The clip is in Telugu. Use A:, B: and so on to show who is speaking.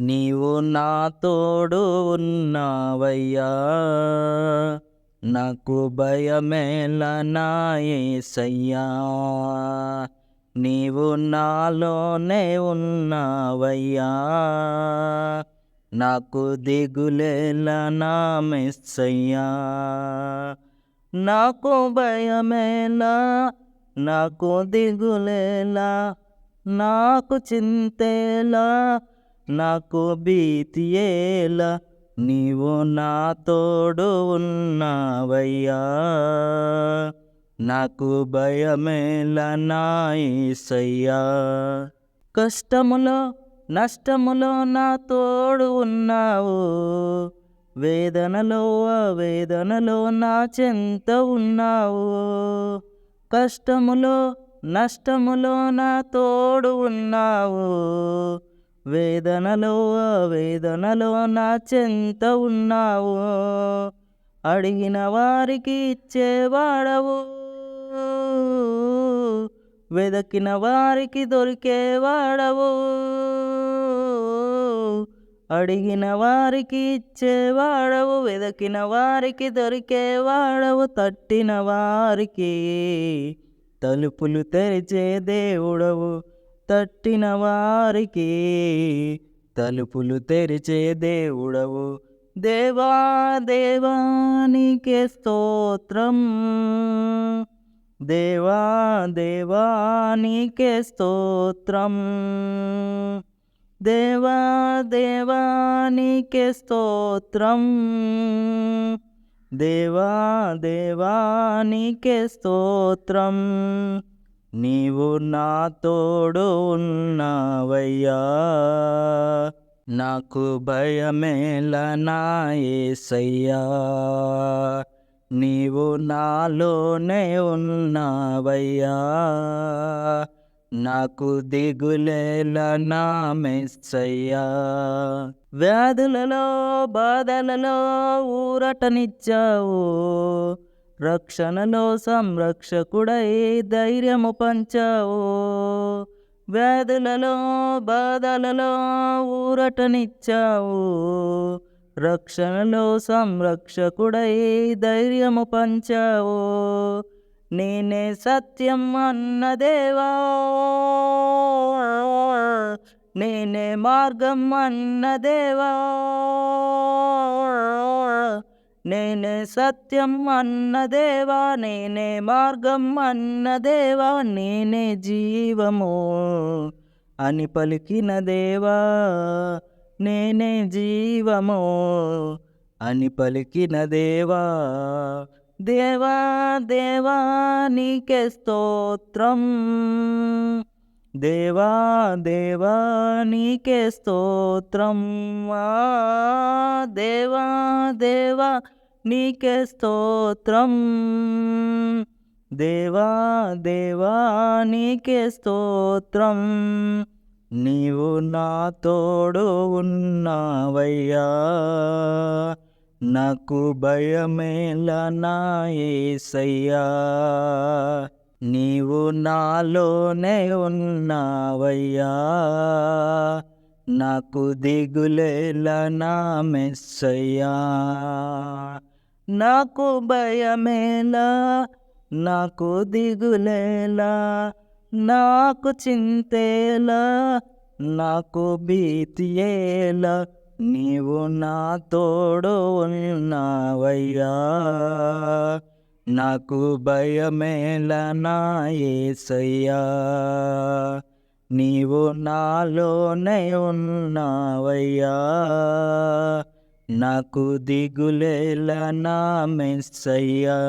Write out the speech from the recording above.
A: నీవు నా తోడు ఉన్నావయ్యా, నాకు భయమేల నా యేసయ్యా. నీవు నాలోనే ఉన్నావయ్యా, నాకు దిగులేల నా మెస్సయ్యా. నాకు భయమేలా, నాకు దిగులేలా, నాకు చింతేలా, నాకు భీతియేలా, నీవు నా తోడు ఉన్నావయ్యా. నాకు భయమేలా నా యేసయ్యా. కష్టములో నష్టములో నా తోడు ఉన్నావు, వేదనలో వేదనలో నా చెంత ఉన్నావు. కష్టములో నష్టములో నా తోడు ఉన్నావు, వేదనలో వేదనలో నా చెంత ఉన్నావు. అడిగిన వారికి ఇచ్చేవాడవు, వెదకిన వారికి దొరికేవాడవు. అడిగిన వారికి ఇచ్చేవాడవు, వెదకిన వారికి దొరికేవాడవు. తట్టిన వారికి తలుపులు తెరిచే దేవుడవు, తట్టిన వారికి తలుపులు తెరిచే దేవుడవు. దేవా దేవా నీకే స్తోత్రం, దేవా దేవా నీకే స్తోత్రం, దేవా దేవా నీకే స్తోత్రం, దేవా దేవా నీకే స్తోత్రం. నీవు నా తోడు ఉన్నావయ్యా, నాకు భయమేల నా యేసయ్యా. నీవు నాలోనే ఉన్నావయ్యా, నాకు దిగులేల నా మెస్సయ్యా. వ్యాధులలో బాధలలో ఊరటనిచ్చావు, రక్షణలో సంరక్షకుడై ధైర్యము పంచావు. వ్యాధులలో బాధలలో ఊరటనిచ్చావు, రక్షణలో సంరక్షకుడై ధైర్యము పంచావు. నేనే సత్యం అన్న దేవా, నేనే మార్గం అన్న దేవా, నేనే సత్యం అన్న దేవా, నేనే మార్గం అన్న దేవా, నేనే జీవము అని పలికిన దేవా, నేనే జీవము అని పలికిన దేవా. దేవా దేవా నీకే స్తోత్రం, దేవా దేవా నీకే స్తోత్రం. దేవా దేవా నీకే స్తోత్రం, దేవా దేవా నీకే స్తోత్రం. నీవు నా తోడు ఉన్నావయ్యా, నాకు భయమేల నా యేసయ్యా. నీవు నాలోనే ఉన్నావయ్యా, నాకు దిగులేల నా మెస్సయ్యా. నాకు భయమేలా, నాకు దిగులేలా, నాకు చింతేలా, నాకు భీతియేలా, నీవు నా తోడు ఉన్నావయ్యా. నాకు భయమేల నా యేసయ్యా. నీవు నాలోనే ఉన్నావయ్యా, నాకు దిగులేల నా మెస్సయ్యా.